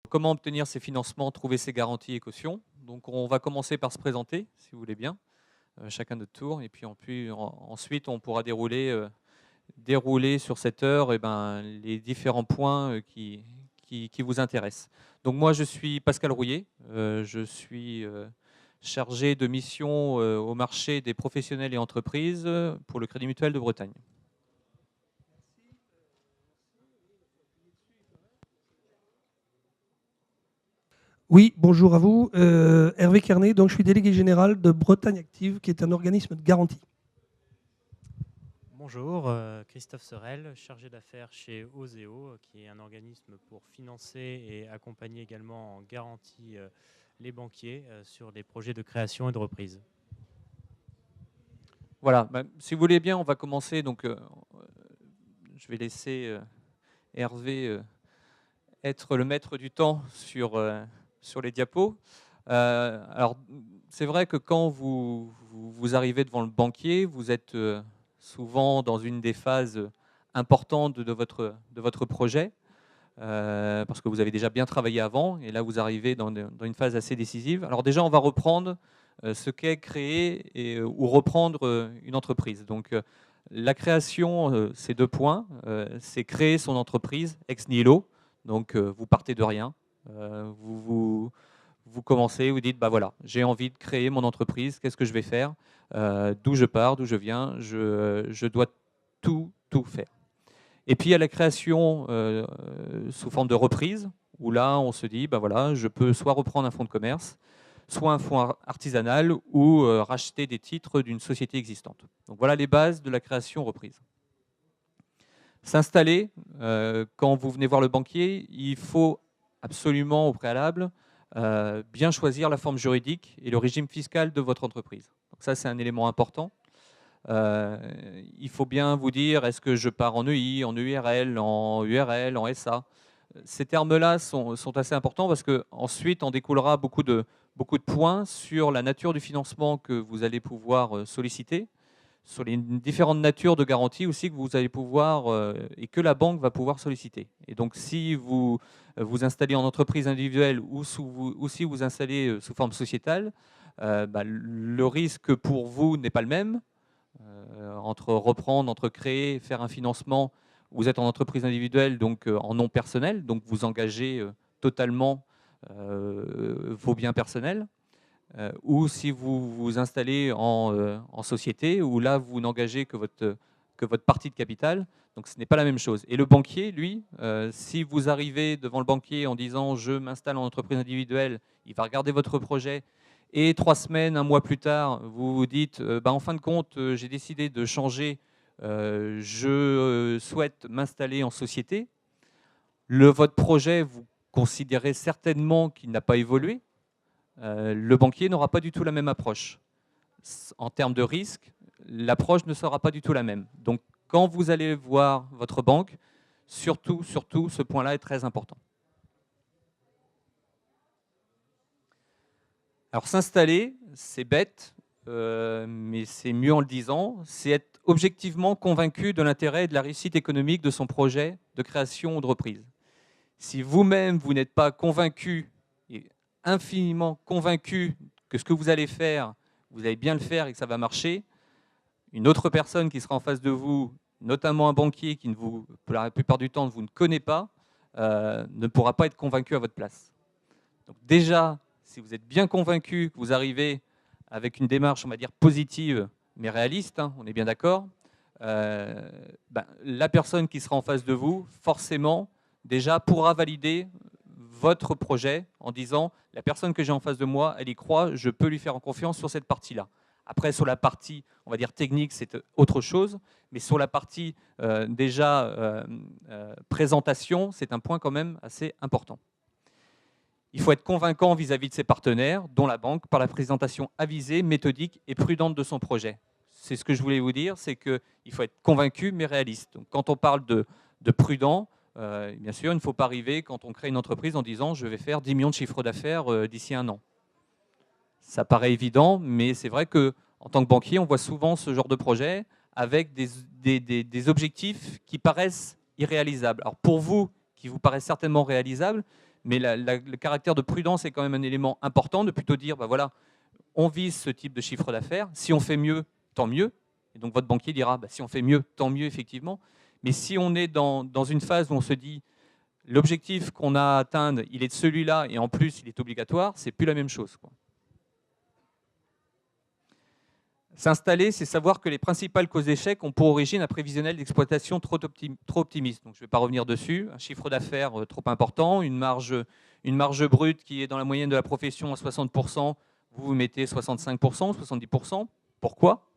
comment obtenir ces financements, trouver ces garanties et cautions. Donc on va commencer par se présenter, si vous voulez bien, chacun notre tour, et puis ensuite on pourra dérouler sur cette heure les différents points qui vous intéressent. Donc moi je suis Pascal Rouillet, je suis chargé de mission au marché des professionnels et entreprises pour le Crédit Mutuel de Bretagne. Oui, bonjour à vous. Hervé Carnet, donc je suis délégué général de Bretagne Active, qui est un organisme de garantie. Bonjour, Christophe Sorel, chargé d'affaires chez Oseo, qui est un organisme pour financer et accompagner également en garantie les banquiers sur des projets de création et de reprise. Voilà, si vous voulez bien, on va commencer. Donc, je vais laisser Hervé être le maître du temps sur les diapos. Alors, c'est vrai que quand vous arrivez devant le banquier, vous êtes souvent dans une des phases importantes de votre projet, parce que vous avez déjà bien travaillé avant, et là vous arrivez dans une phase assez décisive. Alors déjà, on va reprendre ce qu'est créer ou reprendre une entreprise. Donc la création, c'est 2 points. C'est créer son entreprise ex nihilo. Donc vous partez de rien. Vous commencez, vous dites, bah voilà, j'ai envie de créer mon entreprise, qu'est-ce que je vais faire, d'où je pars, d'où je viens, je dois tout faire. Et puis il y a la création sous forme de reprise, où là on se dit, bah voilà, je peux soit reprendre un fonds de commerce, soit un fonds artisanal, ou racheter des titres d'une société existante. Donc voilà les bases de la création reprise. S'installer, quand vous venez voir le banquier, il faut absolument au préalable bien choisir la forme juridique et le régime fiscal de votre entreprise. Donc ça, c'est un élément important. Il faut bien vous dire, est-ce que je pars en EI, en URL, en URL, en SA? Ces termes-là sont assez importants parce qu'ensuite, on découlera beaucoup de points sur la nature du financement que vous allez pouvoir solliciter, sur les différentes natures de garanties aussi que vous allez pouvoir et que la banque va pouvoir solliciter. Et donc, si vous vous installez en entreprise individuelle ou si vous installez sous forme sociétale, le risque pour vous n'est pas le même. Entre reprendre, entre créer, faire un financement, vous êtes en entreprise individuelle, donc en nom personnel, donc vous engagez totalement vos biens personnels. Ou si vous vous installez en société, où là, vous n'engagez que votre partie de capital, donc ce n'est pas la même chose. Et le banquier, lui, si vous arrivez devant le banquier en disant « je m'installe en entreprise individuelle », il va regarder votre projet, et 3 semaines, 1 mois plus tard, vous vous dites en fin de compte, j'ai décidé de changer, je souhaite m'installer en société », votre projet, vous considérez certainement qu'il n'a pas évolué. Le banquier n'aura pas du tout la même approche. En termes de risque, l'approche ne sera pas du tout la même. Donc, quand vous allez voir votre banque, surtout, ce point-là est très important. Alors, s'installer, c'est bête, mais c'est mieux en le disant, c'est être objectivement convaincu de l'intérêt et de la réussite économique de son projet de création ou de reprise. Si vous-même, vous n'êtes pas convaincu et infiniment convaincu que ce que vous allez faire, vous allez bien le faire et que ça va marcher, une autre personne qui sera en face de vous, notamment un banquier qui, pour la plupart du temps, vous ne connaît pas, ne pourra pas être convaincu à votre place. Donc déjà, si vous êtes bien convaincu que vous arrivez avec une démarche, on va dire, positive, mais réaliste, hein, on est bien d'accord, la personne qui sera en face de vous, forcément, déjà pourra valider votre projet en disant « la personne que j'ai en face de moi, elle y croit, je peux lui faire confiance sur cette partie-là ». Après, sur la partie, on va dire, technique, c'est autre chose, mais sur la partie présentation, c'est un point quand même assez important. Il faut être convaincant vis-à-vis de ses partenaires, dont la banque, par la présentation avisée, méthodique et prudente de son projet. C'est ce que je voulais vous dire, c'est qu'il faut être convaincu mais réaliste. Donc, quand on parle de prudent, bien sûr, il ne faut pas arriver quand on crée une entreprise en disant « je vais faire 10 millions de chiffre d'affaires d'ici 1 an ». Ça paraît évident, mais c'est vrai qu'en tant que banquier, on voit souvent ce genre de projet avec des objectifs qui paraissent irréalisables. Alors pour vous, qui vous paraissent certainement réalisables, Mais le caractère de prudence est quand même un élément important, de plutôt dire, bah voilà, on vise ce type de chiffre d'affaires. Si on fait mieux, tant mieux. Et donc votre banquier dira, bah, si on fait mieux, tant mieux, effectivement. Mais si on est dans une phase où on se dit, l'objectif qu'on a à atteindre, il est de celui-là, et en plus, il est obligatoire, c'est plus la même chose, quoi. S'installer, c'est savoir que les principales causes d'échec ont pour origine un prévisionnel d'exploitation trop optimiste. Donc, je ne vais pas revenir dessus. Un chiffre d'affaires trop important, une marge brute qui est dans la moyenne de la profession à 60%, vous mettez 65%, 70%. Pourquoi ?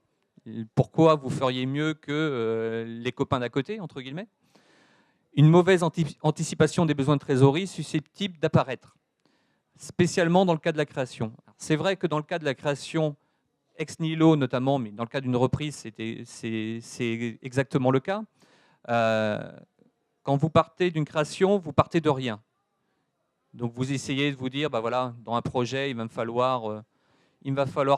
Pourquoi vous feriez mieux que les copains d'à côté, entre guillemets ? Une mauvaise anticipation des besoins de trésorerie susceptible d'apparaître, spécialement dans le cas de la création. C'est vrai que dans le cas de la création, ex nihilo notamment, mais dans le cas d'une reprise, c'est exactement le cas. Quand vous partez d'une création, vous partez de rien. Donc vous essayez de vous dire, bah voilà, dans un projet, il va me falloir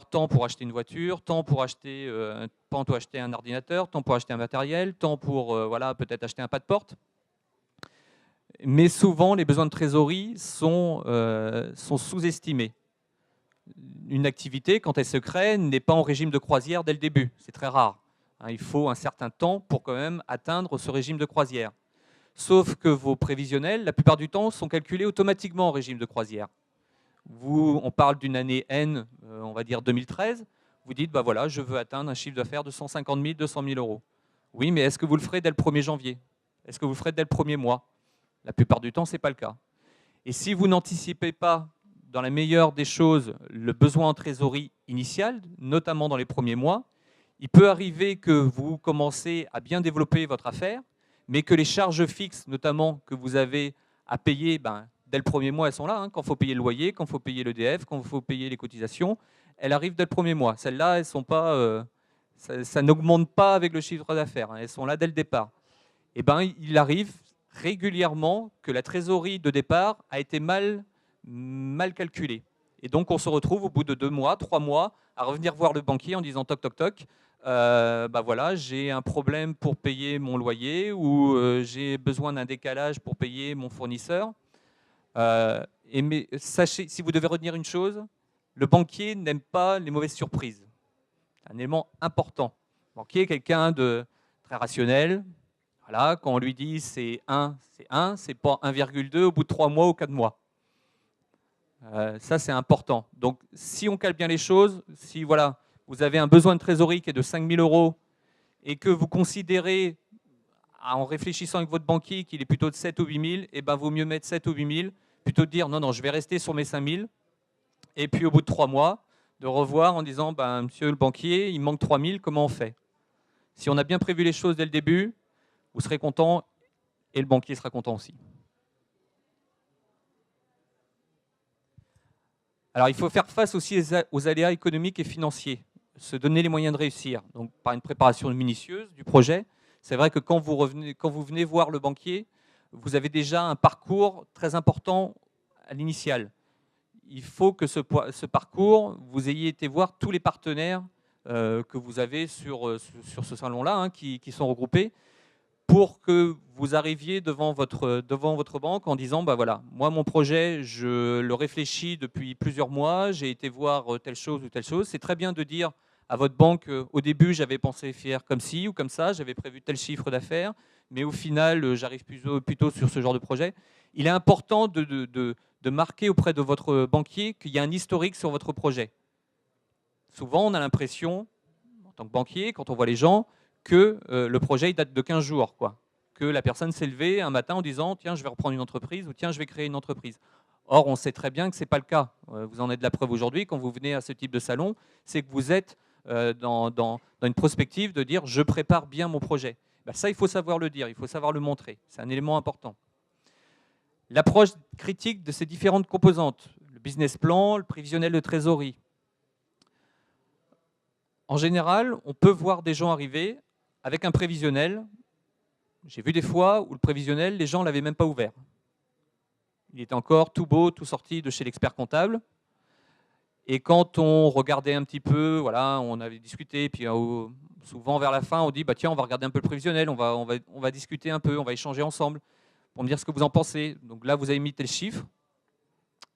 tant pour acheter une voiture, tant pour acheter un ordinateur, tant pour acheter un matériel, tant pour voilà, peut-être acheter un pas de porte. Mais souvent, les besoins de trésorerie sont sous-estimés. Une activité, quand elle se crée, n'est pas en régime de croisière dès le début. C'est très rare. Il faut un certain temps pour quand même atteindre ce régime de croisière. Sauf que vos prévisionnels, la plupart du temps, sont calculés automatiquement en régime de croisière. On parle d'une année N, on va dire 2013. Vous dites, bah voilà, je veux atteindre un chiffre d'affaires de 150 000, 200 000 euros. Oui, mais est-ce que vous le ferez dès le 1er janvier? Est-ce que vous le ferez dès le premier mois? La plupart du temps, ce n'est pas le cas. Et si vous n'anticipez pas, dans la meilleure des choses, le besoin en trésorerie initial, notamment dans les premiers mois, il peut arriver que vous commencez à bien développer votre affaire, mais que les charges fixes, notamment que vous avez à payer, dès le premier mois, elles sont là. Quand il faut payer le loyer, quand il faut payer l'EDF, quand il faut payer les cotisations, elles arrivent dès le premier mois. Celles-là, elles sont pas, ça n'augmente pas avec le chiffre d'affaires. Elles sont là dès le départ. Et il arrive régulièrement que la trésorerie de départ a été mal calculée. Et donc, on se retrouve au bout de 2 mois, 3 mois, à revenir voir le banquier en disant toc, toc, toc, voilà, j'ai un problème pour payer mon loyer ou j'ai besoin d'un décalage pour payer mon fournisseur. Mais sachez, si vous devez retenir une chose, le banquier n'aime pas les mauvaises surprises. C'est un élément important. Le banquier est quelqu'un de très rationnel. Voilà, quand on lui dit c'est 1, c'est 1, c'est pas 1,2 au bout de 3 mois ou 4 mois. Ça, c'est important. Donc, si on cale bien les choses, si voilà, vous avez un besoin de trésorerie qui est de 5 000 euros et que vous considérez, en réfléchissant avec votre banquier, qu'il est plutôt de 7 ou 8 000, vaut mieux mettre 7 ou 8 000 plutôt de dire non, je vais rester sur mes 5 000 et puis au bout de 3 mois, de revoir en disant monsieur le banquier, il manque 3 000, comment on fait? Si on a bien prévu les choses dès le début, vous serez content et le banquier sera content aussi. Alors, il faut faire face aussi aux aléas économiques et financiers, se donner les moyens de réussir. Donc, par une préparation minutieuse du projet. C'est vrai que quand vous venez voir le banquier, vous avez déjà un parcours très important à l'initial. Il faut que ce parcours, vous ayez été voir tous les partenaires que vous avez sur ce salon-là, qui sont regroupés, pour que vous arriviez devant votre banque en disant, voilà, moi mon projet, je le réfléchis depuis plusieurs mois, j'ai été voir telle chose ou telle chose. C'est très bien de dire à votre banque, au début j'avais pensé faire comme ci ou comme ça, j'avais prévu tel chiffre d'affaires, mais au final j'arrive plutôt sur ce genre de projet. Il est important de marquer auprès de votre banquier qu'il y a un historique sur votre projet. Souvent on a l'impression, en tant que banquier, quand on voit les gens, que le projet il date de 15 jours, que la personne s'est levée un matin en disant « tiens, je vais reprendre une entreprise » ou « tiens, je vais créer une entreprise ». Or, on sait très bien que ce n'est pas le cas. Vous en êtes la preuve aujourd'hui, quand vous venez à ce type de salon, c'est que vous êtes dans une prospective de dire « je prépare bien mon projet ». Ça, il faut savoir le dire, il faut savoir le montrer. C'est un élément important. L'approche critique de ces différentes composantes, le business plan, le prévisionnel de trésorerie. En général, on peut voir des gens arriver avec un prévisionnel. J'ai vu des fois où le prévisionnel, les gens ne l'avaient même pas ouvert. Il était encore tout beau, tout sorti de chez l'expert comptable. Et quand on regardait un petit peu, voilà, on avait discuté, puis souvent vers la fin, on dit tiens, on va regarder un peu le prévisionnel, on va discuter un peu, on va échanger ensemble. pour me dire ce que vous en pensez. Donc là, vous avez mis tel chiffre.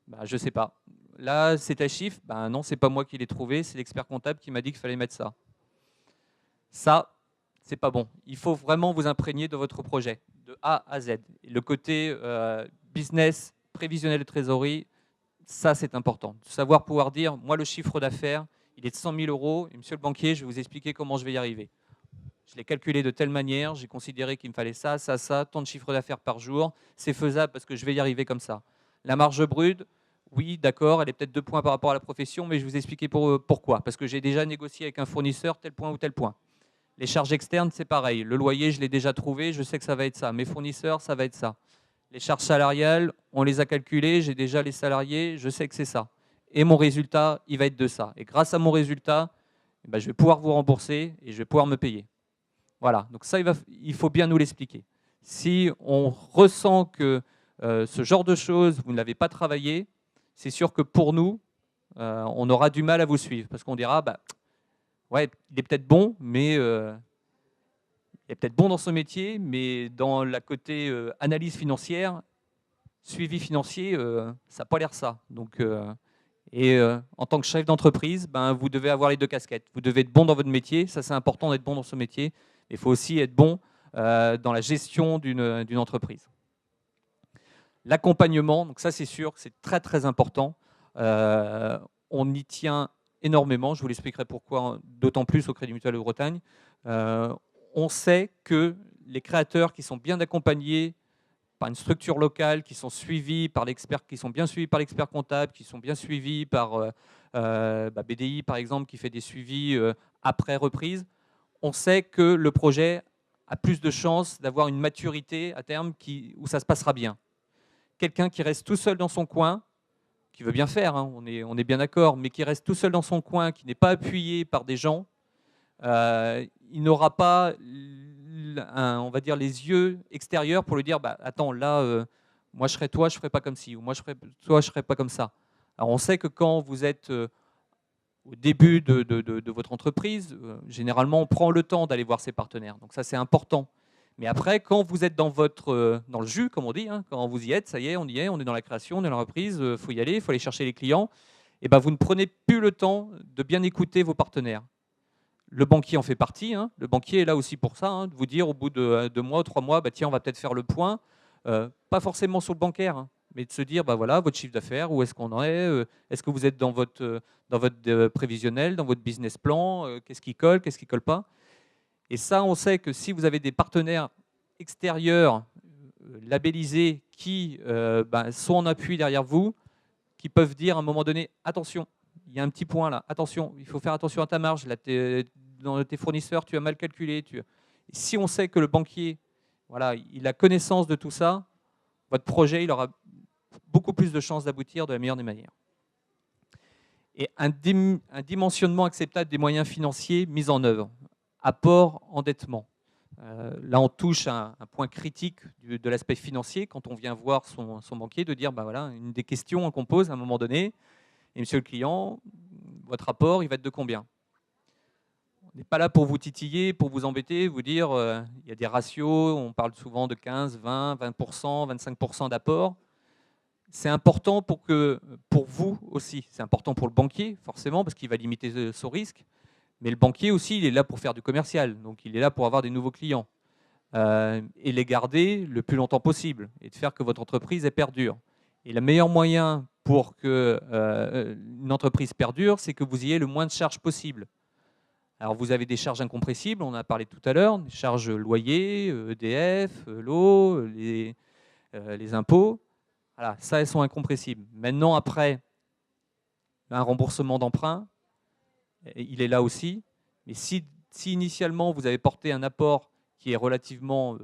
Bah, je ne sais pas. Là, c'est tel chiffre. Bah, non, ce n'est pas moi qui l'ai trouvé, c'est l'expert comptable qui m'a dit qu'il fallait mettre ça. Ça, c'est pas bon. Il faut vraiment vous imprégner de votre projet, de A à Z. Et le côté business, prévisionnel de trésorerie, ça, c'est important. De savoir pouvoir dire, moi, le chiffre d'affaires, il est de 100 000 euros. Et monsieur le banquier, je vais vous expliquer comment je vais y arriver. Je l'ai calculé de telle manière, j'ai considéré qu'il me fallait ça, ça, ça, tant de chiffre d'affaires par jour. C'est faisable parce que je vais y arriver comme ça. La marge brute, oui, d'accord, elle est peut-être 2 points par rapport à la profession, mais je vais vous expliquer pourquoi. Parce que j'ai déjà négocié avec un fournisseur tel point ou tel point. Les charges externes, c'est pareil. Le loyer, je l'ai déjà trouvé, je sais que ça va être ça. Mes fournisseurs, ça va être ça. Les charges salariales, on les a calculées, j'ai déjà les salariés, je sais que c'est ça. Et mon résultat, il va être de ça. Et grâce à mon résultat, je vais pouvoir vous rembourser et je vais pouvoir me payer. Voilà, donc ça, il faut bien nous l'expliquer. Si on ressent que ce genre de choses, vous ne l'avez pas travaillé, c'est sûr que pour nous, on aura du mal à vous suivre. Parce qu'on dira, ouais, il est peut-être bon, mais il est peut-être bon dans son métier, mais dans la côté analyse financière, suivi financier, ça n'a pas l'air ça. Donc, en tant que chef d'entreprise, vous devez avoir les 2 casquettes. Vous devez être bon dans votre métier, ça c'est important d'être bon dans ce métier. Il faut aussi être bon dans la gestion d'une entreprise. L'accompagnement, donc ça c'est sûr, c'est très très important. On y tient énormément, je vous l'expliquerai pourquoi, d'autant plus au Crédit Mutuel de Bretagne. On sait que les créateurs qui sont bien accompagnés par une structure locale, qui sont suivis par l'expert, qui sont bien suivis par l'expert comptable, qui sont bien suivis par BDI par exemple, qui fait des suivis après reprise, on sait que le projet a plus de chances d'avoir une maturité à terme où ça se passera bien. Quelqu'un qui reste tout seul dans son coin, qui veut bien faire, hein, on est bien d'accord, mais qui reste tout seul dans son coin, qui n'est pas appuyé par des gens, il n'aura pas, on va dire, les yeux extérieurs pour lui dire attends, là, moi je serais toi, je ne ferais pas comme ci, ou moi je serais toi, je ne ferais pas comme ça. Alors on sait que quand vous êtes au début de votre entreprise, généralement on prend le temps d'aller voir ses partenaires, donc ça c'est important. Mais après, quand vous êtes dans le jus, comme on dit, hein, quand vous y êtes, ça y est, on est dans la création, on est dans la reprise, il faut y aller, il faut aller chercher les clients, et vous ne prenez plus le temps de bien écouter vos partenaires. Le banquier en fait partie, hein. Le banquier est là aussi pour ça, hein, de vous dire au bout de 2 mois, 3 mois, tiens, on va peut-être faire le point, pas forcément sur le bancaire, hein, mais de se dire, voilà, votre chiffre d'affaires, où est-ce qu'on en est, est-ce que vous êtes dans votre prévisionnel, dans votre business plan, qu'est-ce qui colle, qu'est-ce qui ne colle pas. Et ça, on sait que si vous avez des partenaires extérieurs labellisés qui sont en appui derrière vous, qui peuvent dire à un moment donné, attention, il y a un petit point là, attention, il faut faire attention à ta marge, là, dans tes fournisseurs, tu as mal calculé. Si on sait que le banquier, voilà, il a connaissance de tout ça, votre projet, il aura beaucoup plus de chances d'aboutir de la meilleure des manières. Et un dimensionnement acceptable des moyens financiers mis en œuvre. Apport, endettement. Là, on touche à un point critique de l'aspect financier quand on vient voir son banquier, de dire, voilà, une des questions qu'on pose à un moment donné, et monsieur le client, votre apport, il va être de combien? On n'est pas là pour vous titiller, pour vous embêter, vous dire, il y a des ratios, on parle souvent de 15, 20, 20%, 25% d'apport. C'est important pour vous aussi, c'est important pour le banquier, forcément, parce qu'il va limiter son risque. Mais le banquier aussi, il est là pour faire du commercial, donc il est là pour avoir des nouveaux clients et les garder le plus longtemps possible et de faire que votre entreprise perdure. Et le meilleur moyen pour qu'une entreprise perdure, c'est que vous ayez le moins de charges possible. Alors vous avez des charges incompressibles, on en a parlé tout à l'heure, des charges loyer, EDF, l'eau, les impôts. Voilà, ça, elles sont incompressibles. Maintenant, après, un remboursement d'emprunt, il est là aussi, mais si initialement vous avez porté un apport qui est relativement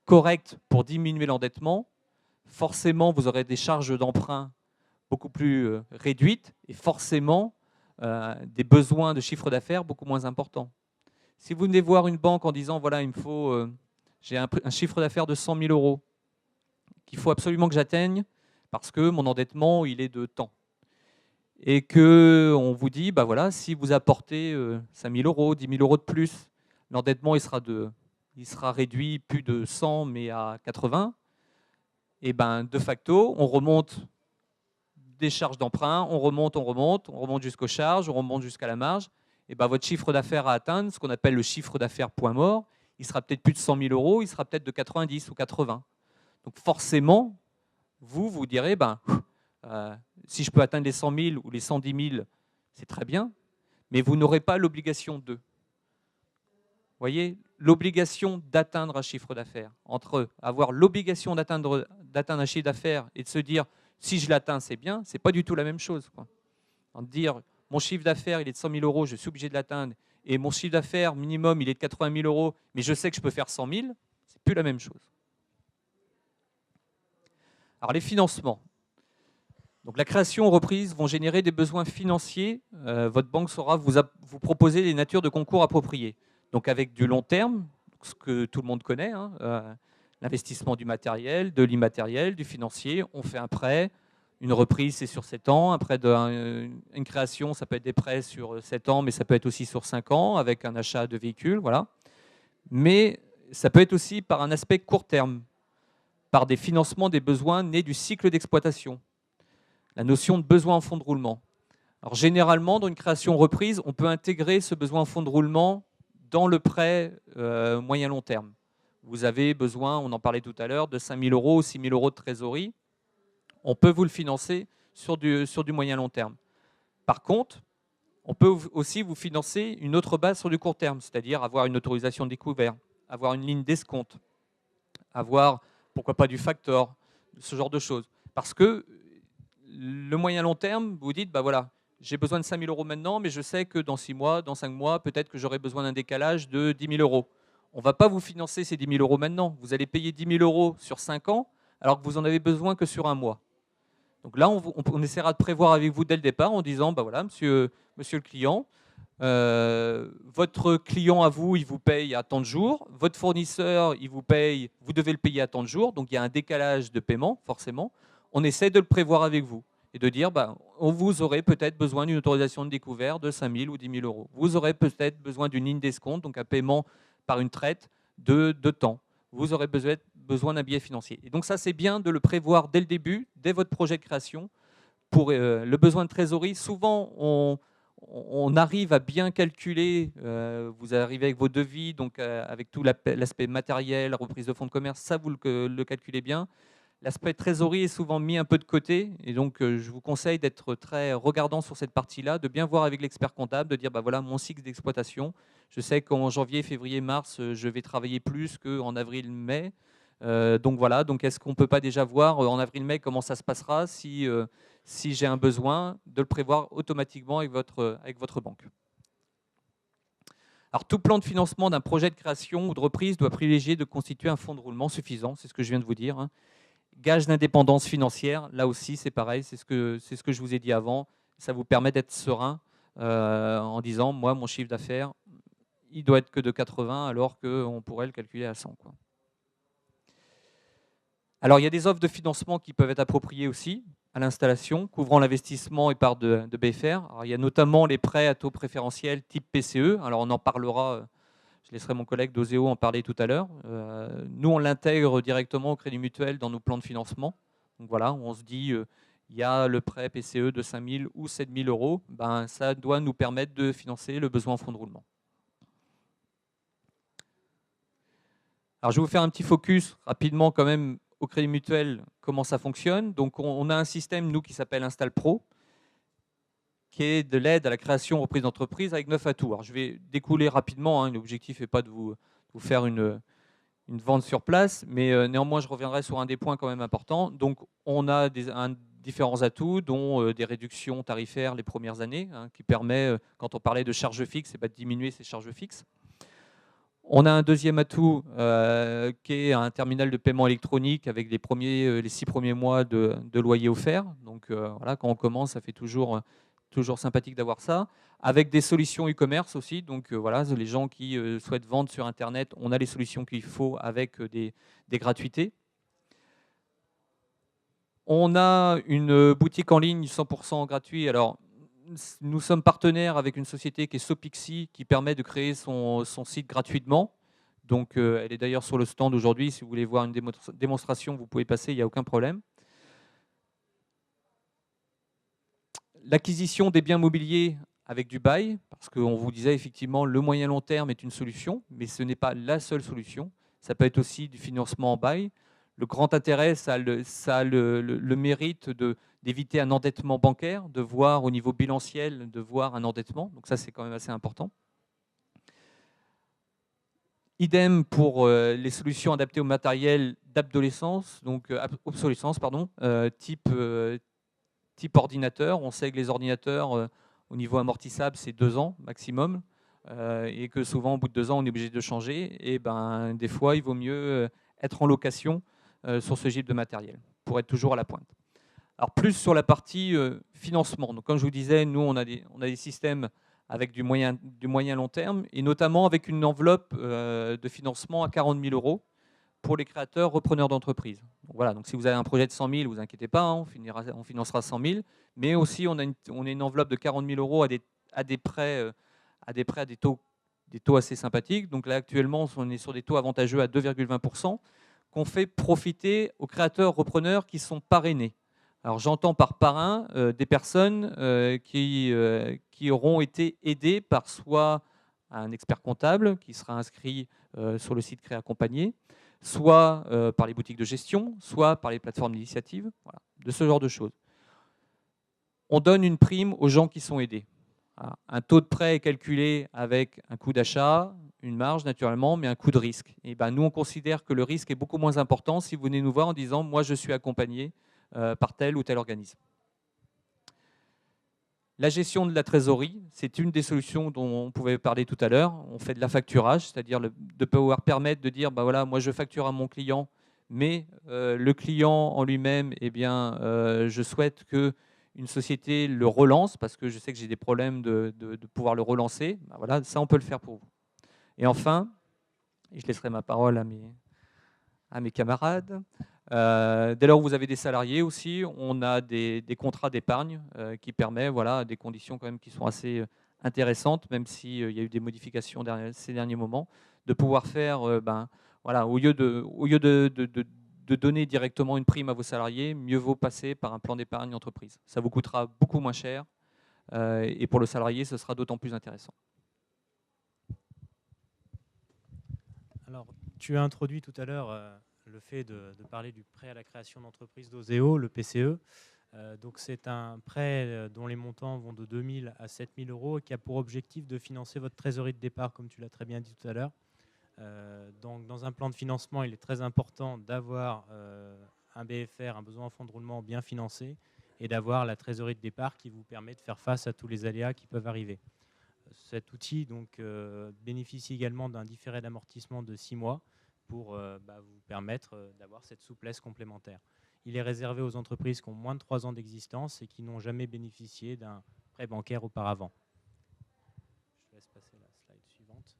correct pour diminuer l'endettement, forcément vous aurez des charges d'emprunt beaucoup plus réduites et forcément des besoins de chiffre d'affaires beaucoup moins importants. Si vous venez voir une banque en disant voilà, il me faut, j'ai un chiffre d'affaires de 100 000 euros qu'il faut absolument que j'atteigne parce que mon endettement il est de temps. Et qu'on vous dit, voilà, si vous apportez 5 000 euros, 10 000 euros de plus, l'endettement il sera de il sera réduit plus de 100 mais à 80, et ben de facto, on remonte des charges d'emprunt, on remonte jusqu'aux charges, on remonte jusqu'à la marge, et ben votre chiffre d'affaires à atteindre, ce qu'on appelle le chiffre d'affaires point mort, il sera peut-être plus de 100 000 euros, il sera peut-être de 90 ou 80. Donc forcément, vous direz, si je peux atteindre les 100 000 ou les 110 000, c'est très bien, mais vous n'aurez pas l'obligation de. Vous voyez, l'obligation d'atteindre un chiffre d'affaires. Entre avoir l'obligation d'atteindre un chiffre d'affaires et de se dire, si je l'atteins, c'est bien, c'est pas du tout la même chose, quoi. En dire, mon chiffre d'affaires, il est de 100 000 euros, je suis obligé de l'atteindre, et mon chiffre d'affaires minimum, il est de 80 000 euros, mais je sais que je peux faire 100 000, c'est plus la même chose. Alors les financements. Donc la création ou reprise vont générer des besoins financiers. Votre banque saura vous proposer les natures de concours appropriés. Donc avec du long terme, ce que tout le monde connaît, l'investissement du matériel, de l'immatériel, du financier, on fait un prêt. Une reprise, c'est sur 7 ans. Après, une création, ça peut être des prêts sur 7 ans, mais ça peut être aussi sur 5 ans, avec un achat de véhicule. Voilà. Mais ça peut être aussi par un aspect court terme, par des financements des besoins nés du cycle d'exploitation. La notion de besoin en fonds de roulement. Alors, généralement, dans une création reprise, on peut intégrer ce besoin en fonds de roulement dans le prêt moyen-long terme. Vous avez besoin, on en parlait tout à l'heure, de 5 000 euros ou 6 000 euros de trésorerie. On peut vous le financer sur du moyen-long terme. Par contre, on peut aussi vous financer une autre base sur du court terme, c'est-à-dire avoir une autorisation de découvert, avoir une ligne d'escompte, avoir, pourquoi pas, du factor, ce genre de choses. Parce que le moyen-long terme, vous dites, voilà, j'ai besoin de 5 000 euros maintenant, mais je sais que dans 6 mois, dans 5 mois, peut-être que j'aurai besoin d'un décalage de 10 000 euros. On ne va pas vous financer ces 10 000 euros maintenant. Vous allez payer 10 000 euros sur 5 ans, alors que vous n'en avez besoin que sur un mois. Donc là, on essaiera de prévoir avec vous dès le départ en disant, voilà, monsieur le client, votre client à vous, il vous paye à tant de jours. Votre fournisseur, il vous paye, vous devez le payer à tant de jours. Donc il y a un décalage de paiement, forcément. On essaie de le prévoir avec vous et de dire, vous aurez peut-être besoin d'une autorisation de découvert de 5 000 ou 10 000 euros. Vous aurez peut-être besoin d'une ligne d'escompte, donc un paiement par une traite de temps. Vous aurez besoin d'un billet financier. Et donc ça, c'est bien de le prévoir dès le début, dès votre projet de création. Pour le besoin de trésorerie, souvent, on arrive à bien calculer, vous arrivez avec vos devis, donc avec tout l'aspect matériel, reprise de fonds de commerce, ça, vous le calculez bien. L'aspect trésorerie est souvent mis un peu de côté, et donc je vous conseille d'être très regardant sur cette partie-là, de bien voir avec l'expert comptable, de dire, voilà mon cycle d'exploitation. Je sais qu'en janvier, février, mars, je vais travailler plus qu'en avril, mai. Donc voilà, donc est-ce qu'on ne peut pas déjà voir en avril-mai comment ça se passera si j'ai un besoin, de le prévoir automatiquement avec votre banque. Alors tout plan de financement d'un projet de création ou de reprise doit privilégier de constituer un fonds de roulement suffisant, c'est ce que je viens de vous dire. Gage d'indépendance financière, là aussi c'est pareil, c'est ce que je vous ai dit avant, ça vous permet d'être serein en disant, moi mon chiffre d'affaires, il doit être que de 80 alors qu'on pourrait le calculer à 100. Alors, il y a des offres de financement qui peuvent être appropriées aussi à l'installation, couvrant l'investissement et part de BFR. Alors, il y a notamment les prêts à taux préférentiel type PCE. Alors, on en parlera, je laisserai mon collègue d'Oseo en parler tout à l'heure. Nous, on l'intègre directement au Crédit Mutuel dans nos plans de financement. Donc voilà, on se dit, il y a le prêt PCE de 5 000 ou 7 000 euros. Ça doit nous permettre de financer le besoin en fonds de roulement. Alors, je vais vous faire un petit focus rapidement quand même au Crédit Mutuel, comment ça fonctionne. Donc, on a un système, nous, qui s'appelle Install Pro, qui est de l'aide à la création et reprise d'entreprise avec 9 atouts. Alors, je vais découler rapidement, l'objectif n'est pas de vous faire une vente sur place, mais néanmoins, je reviendrai sur un des points quand même importants. Donc, on a différents atouts, dont des réductions tarifaires les premières années, qui permet, quand on parlait de charges fixes, de diminuer ces charges fixes. On a un deuxième atout qui est un terminal de paiement électronique avec les 6 premiers mois de loyer offert. Donc voilà, quand on commence, ça fait toujours sympathique d'avoir ça. Avec des solutions e-commerce aussi. Donc voilà, les gens qui souhaitent vendre sur Internet, on a les solutions qu'il faut avec des gratuités. On a une boutique en ligne 100% gratuite. Alors, nous sommes partenaires avec une société qui est Sopixi, qui permet de créer son site gratuitement. Donc, elle est d'ailleurs sur le stand aujourd'hui. Si vous voulez voir une démonstration, vous pouvez passer, il n'y a aucun problème. L'acquisition des biens mobiliers avec du bail, parce qu'on vous disait effectivement le moyen long terme est une solution, mais ce n'est pas la seule solution. Ça peut être aussi du financement en bail. Le grand intérêt, ça a le mérite d'éviter un endettement bancaire, de voir au niveau bilanciel, de voir un endettement. Donc ça, c'est quand même assez important. Idem pour les solutions adaptées au matériel d'obsolescence, type ordinateur. On sait que les ordinateurs, au niveau amortissable, c'est 2 ans maximum, et que souvent, au bout de 2 ans, on est obligé de changer. Et ben, des fois, il vaut mieux être en location sur ce type de matériel pour être toujours à la pointe. Alors, plus sur la partie financement. Donc, comme je vous disais, nous, on a des systèmes avec du moyen long terme, et notamment avec une enveloppe de financement à 40 000 € pour les créateurs repreneurs d'entreprise. Voilà, donc si vous avez un projet de 100 000, vous inquiétez pas, hein, on financera 100 000, mais aussi on a une enveloppe de 40 000 € à des prêts à des taux assez sympathiques. Donc là, actuellement, on est sur des taux avantageux à 2,20% qu'on fait profiter aux créateurs repreneurs qui sont parrainés. Alors j'entends par parrain des personnes qui auront été aidées par soit un expert comptable qui sera inscrit sur le site Créer Accompagné, soit par les boutiques de gestion, soit par les plateformes d'initiative, voilà, de ce genre de choses. On donne une prime aux gens qui sont aidés. Voilà. Un taux de prêt est calculé avec un coût d'achat, une marge naturellement, mais un coût de risque. Et ben, nous, on considère que le risque est beaucoup moins important si vous venez nous voir en disant « moi, je suis accompagné par tel ou tel organisme ». La gestion de la trésorerie, c'est une des solutions dont on pouvait parler tout à l'heure. On fait de l'affacturage, c'est-à-dire de pouvoir permettre de dire bah voilà, moi je facture à mon client, mais le client en lui-même, eh bien, je souhaite qu'une société le relance parce que je sais que j'ai des problèmes de pouvoir le relancer. Bah voilà, ça, on peut le faire pour vous. Et enfin, et je laisserai ma parole à mes camarades. Dès lors que vous avez des salariés aussi, on a des contrats d'épargne qui permettent voilà, des conditions quand même qui sont assez intéressantes, même s'il y a eu des modifications ces derniers moments, de pouvoir faire, voilà, au lieu de donner directement une prime à vos salariés, mieux vaut passer par un plan d'épargne entreprise. Ça vous coûtera beaucoup moins cher et pour le salarié, ce sera d'autant plus intéressant. Alors, tu as introduit tout à l'heure le fait de parler du prêt à la création d'entreprise d'Oseo, le PCE. Donc c'est un prêt dont les montants vont de 2 000 à 7 000 € et qui a pour objectif de financer votre trésorerie de départ, comme tu l'as très bien dit tout à l'heure. Donc dans un plan de financement, il est très important d'avoir un BFR, un besoin en fonds de roulement bien financé, et d'avoir la trésorerie de départ qui vous permet de faire face à tous les aléas qui peuvent arriver. Cet outil donc, bénéficie également d'un différé d'amortissement de 6 mois pour vous permettre d'avoir cette souplesse complémentaire. Il est réservé aux entreprises qui ont moins de 3 ans d'existence et qui n'ont jamais bénéficié d'un prêt bancaire auparavant. Je laisse passer la slide suivante.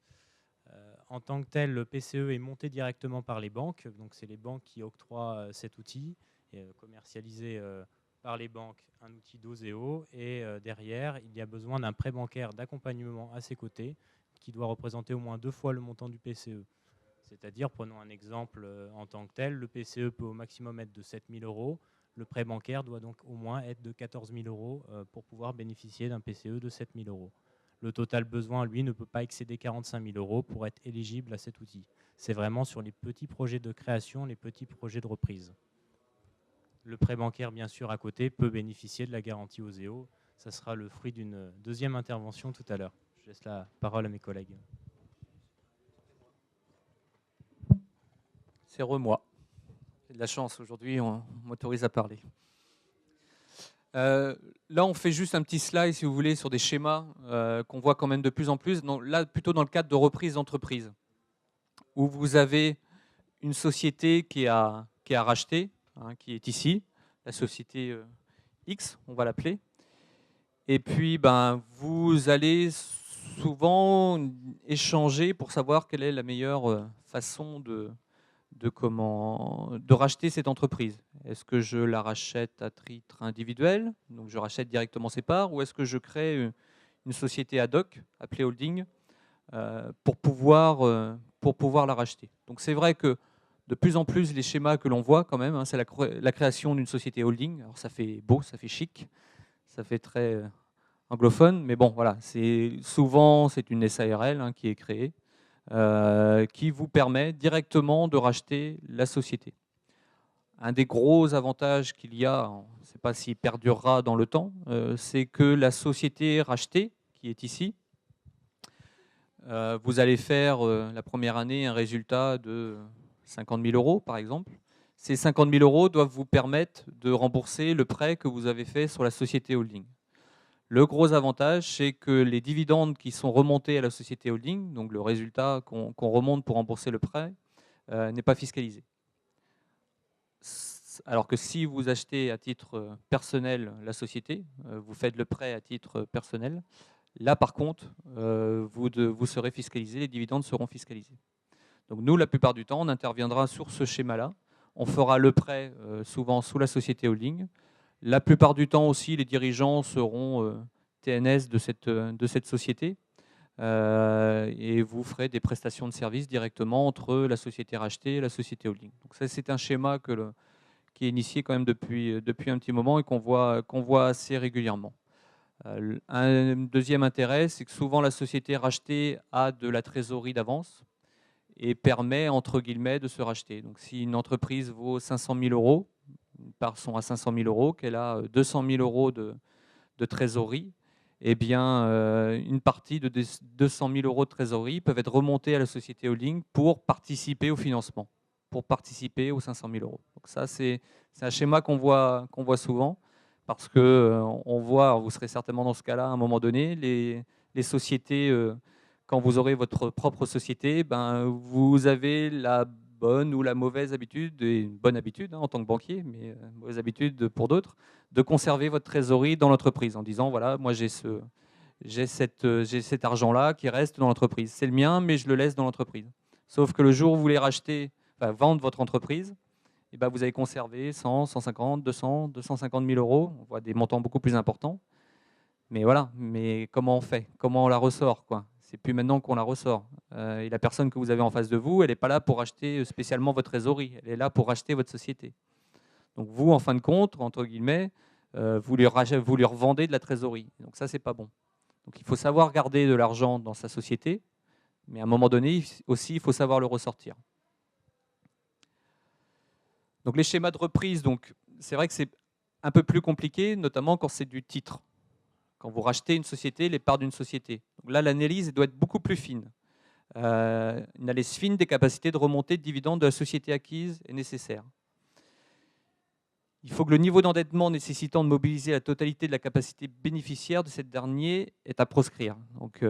En tant que tel, le PCE est monté directement par les banques. Donc, c'est les banques qui octroient cet outil, commercialisé par les banques, un outil d'Oseo. Et derrière, il y a besoin d'un prêt bancaire d'accompagnement à ses côtés qui doit représenter au moins 2 fois le montant du PCE. C'est-à-dire, prenons un exemple en tant que tel, le PCE peut au maximum être de 7 000 €. Le prêt bancaire doit donc au moins être de 14 000 € pour pouvoir bénéficier d'un PCE de 7 000 €. Le total besoin, lui, ne peut pas excéder 45 000 € pour être éligible à cet outil. C'est vraiment sur les petits projets de création, les petits projets de reprise. Le prêt bancaire, bien sûr, à côté, peut bénéficier de la garantie Oseo. Ça sera le fruit d'une deuxième intervention tout à l'heure. Je laisse la parole à mes collègues. C'est moi. J'ai de la chance, aujourd'hui, on m'autorise à parler. Là, on fait juste un petit slide, si vous voulez, sur des schémas qu'on voit quand même de plus en plus. Donc, là, plutôt dans le cadre de reprise d'entreprise, où vous avez une société qui a racheté, hein, qui est ici, la société X, on va l'appeler. Et puis, vous allez souvent échanger pour savoir quelle est la meilleure façon de racheter cette entreprise. Est-ce que je la rachète à titre individuel, donc je rachète directement ses parts, ou est-ce que je crée une société ad hoc, appelée holding, pour pouvoir la racheter. Donc c'est vrai que de plus en plus, les schémas que l'on voit quand même, hein, c'est la création d'une société holding. Alors ça fait beau, ça fait chic, ça fait très anglophone, mais bon, voilà, souvent c'est une SARL qui est créée, qui vous permet directement de racheter la société. Un des gros avantages qu'il y a, je ne sais pas s'il perdurera dans le temps, c'est que la société rachetée, qui est ici, vous allez faire la première année un résultat de 50 000 euros, par exemple. Ces 50 000 euros doivent vous permettre de rembourser le prêt que vous avez fait sur la société holding. Le gros avantage, c'est que les dividendes qui sont remontés à la société holding, donc le résultat qu'on remonte pour rembourser le prêt, n'est pas fiscalisé. Alors que si vous achetez à titre personnel la société, vous faites le prêt à titre personnel, là par contre, vous serez fiscalisé, les dividendes seront fiscalisés. Donc nous, la plupart du temps, on interviendra sur ce schéma-là. On fera le prêt souvent sous la société holding. La plupart du temps aussi, les dirigeants seront TNS de cette société et vous ferez des prestations de services directement entre la société rachetée et la société holding. Donc ça, c'est un schéma qui est initié quand même depuis un petit moment et qu'on voit assez régulièrement. Un deuxième intérêt, c'est que souvent la société rachetée a de la trésorerie d'avance et permet, entre guillemets, de se racheter. Donc si une entreprise vaut 500 000 euros, une part sont à 500 000 euros, qu'elle a 200 000 euros de trésorerie, eh bien, une partie de 200 000 euros de trésorerie peuvent être remontés à la société holding pour participer au financement, pour participer aux 500 000 euros. Donc ça, c'est un schéma qu'on voit souvent, parce que on voit, vous serez certainement dans ce cas-là à un moment donné, les sociétés, quand vous aurez votre propre société, ben, vous avez la bonne ou la mauvaise habitude, et une bonne habitude en tant que banquier, mais mauvaise habitude pour d'autres, de conserver votre trésorerie dans l'entreprise en disant, voilà, moi j'ai cet argent-là qui reste dans l'entreprise. C'est le mien, mais je le laisse dans l'entreprise. Sauf que le jour où vous voulez racheter, enfin, vendre votre entreprise, et ben vous avez conservé 100, 150, 200, 250 000 euros. On voit des montants beaucoup plus importants. Mais voilà, mais comment on fait? Comment on la ressort, quoi? C'est plus maintenant qu'on la ressort. Et la personne que vous avez en face de vous, elle n'est pas là pour acheter spécialement votre trésorerie. Elle est là pour acheter votre société. Donc vous, en fin de compte, entre guillemets, vous lui revendez de la trésorerie. Donc ça, c'est pas bon. Donc il faut savoir garder de l'argent dans sa société, mais à un moment donné aussi, il faut savoir le ressortir. Donc les schémas de reprise, c'est vrai que c'est un peu plus compliqué, notamment quand c'est du titre. Quand vous rachetez une société, les parts d'une société. Donc là, l'analyse doit être beaucoup plus fine. Une analyse fine des capacités de remontée de dividendes de la société acquise est nécessaire. Il faut que le niveau d'endettement nécessitant de mobiliser la totalité de la capacité bénéficiaire de cette dernière est à proscrire.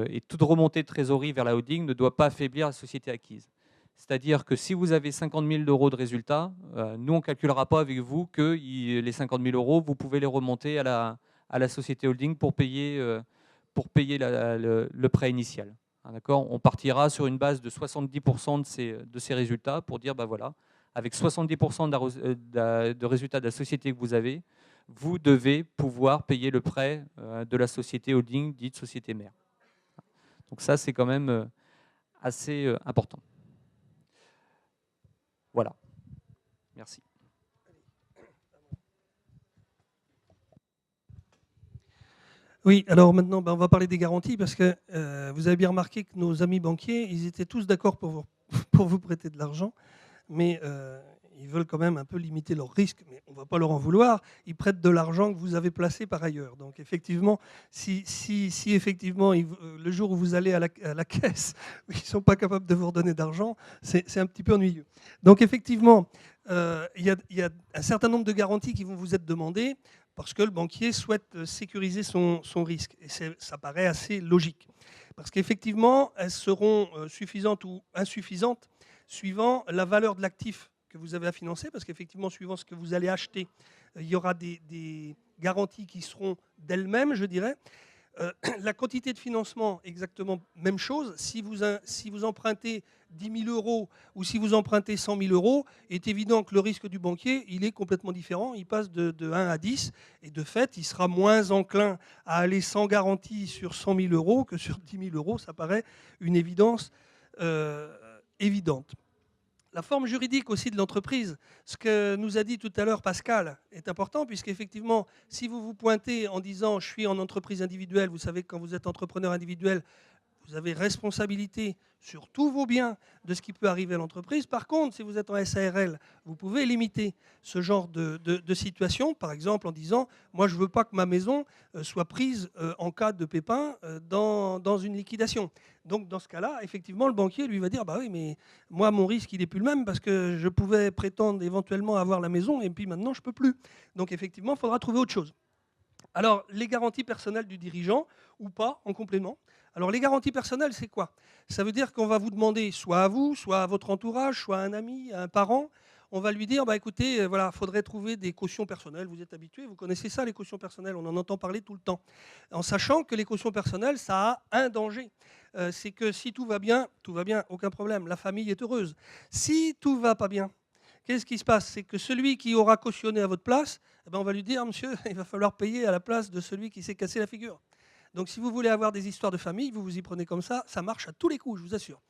Et toute remontée de trésorerie vers la holding ne doit pas affaiblir la société acquise. C'est-à-dire que si vous avez 50 000 euros de résultats, nous, on ne calculera pas avec vous que les 50 000 euros, vous pouvez les remonter à la société holding pour payer le prêt initial. On partira sur une base de 70% de ces résultats pour dire, ben voilà, avec 70% de résultats de la société que vous avez, vous devez pouvoir payer le prêt de la société holding, dite société mère. Donc ça, c'est quand même assez important. Voilà. Merci. Oui, alors maintenant, on va parler des garanties parce que vous avez bien remarqué que nos amis banquiers, ils étaient tous d'accord pour vous prêter de l'argent, mais ils veulent quand même un peu limiter leurs risques, mais on ne va pas leur en vouloir. Ils prêtent de l'argent que vous avez placé par ailleurs. Donc effectivement, si effectivement le jour où vous allez à la caisse, ils ne sont pas capables de vous redonner d'argent, c'est un petit peu ennuyeux. Donc effectivement, il y a un certain nombre de garanties qui vont vous être demandées parce que le banquier souhaite sécuriser son risque. Et ça paraît assez logique. Parce qu'effectivement, elles seront suffisantes ou insuffisantes suivant la valeur de l'actif que vous avez à financer, parce qu'effectivement, suivant ce que vous allez acheter, il y aura des garanties qui seront d'elles-mêmes, je dirais. La quantité de financement, exactement même chose. Si vous empruntez 10 000 euros ou si vous empruntez 100 000 euros, il est évident que le risque du banquier, il est complètement différent. Il passe de 1 à 10 et de fait, il sera moins enclin à aller sans garantie sur 100 000 euros que sur 10 000 euros. Ça paraît une évidence évidente. La forme juridique aussi de l'entreprise, ce que nous a dit tout à l'heure Pascal, est important puisqu'effectivement, si vous vous pointez en disant « je suis en entreprise individuelle », vous savez que quand vous êtes entrepreneur individuel, vous avez responsabilité sur tous vos biens de ce qui peut arriver à l'entreprise. Par contre, si vous êtes en SARL, vous pouvez limiter ce genre de situation, par exemple en disant « moi je ne veux pas que ma maison soit prise en cas de pépin dans une liquidation ». Donc dans ce cas-là, effectivement, le banquier lui va dire « bah oui, mais moi mon risque il n'est plus le même parce que je pouvais prétendre éventuellement avoir la maison et puis maintenant je ne peux plus ». Donc effectivement, il faudra trouver autre chose. Alors, les garanties personnelles du dirigeant, ou pas, en complément. Alors, les garanties personnelles, c'est quoi? Ça veut dire qu'on va vous demander, soit à vous, soit à votre entourage, soit à un ami, à un parent, on va lui dire, bah, écoutez, voilà, il faudrait trouver des cautions personnelles. Vous êtes habitués, vous connaissez ça, les cautions personnelles, on en entend parler tout le temps. En sachant que les cautions personnelles, ça a un danger. C'est que si tout va bien, aucun problème, la famille est heureuse. Si tout ne va pas bien, qu'est-ce qui se passe? C'est que celui qui aura cautionné à votre place, eh ben on va lui dire, monsieur, il va falloir payer à la place de celui qui s'est cassé la figure. Donc si vous voulez avoir des histoires de famille, vous vous y prenez comme ça marche à tous les coups, je vous assure.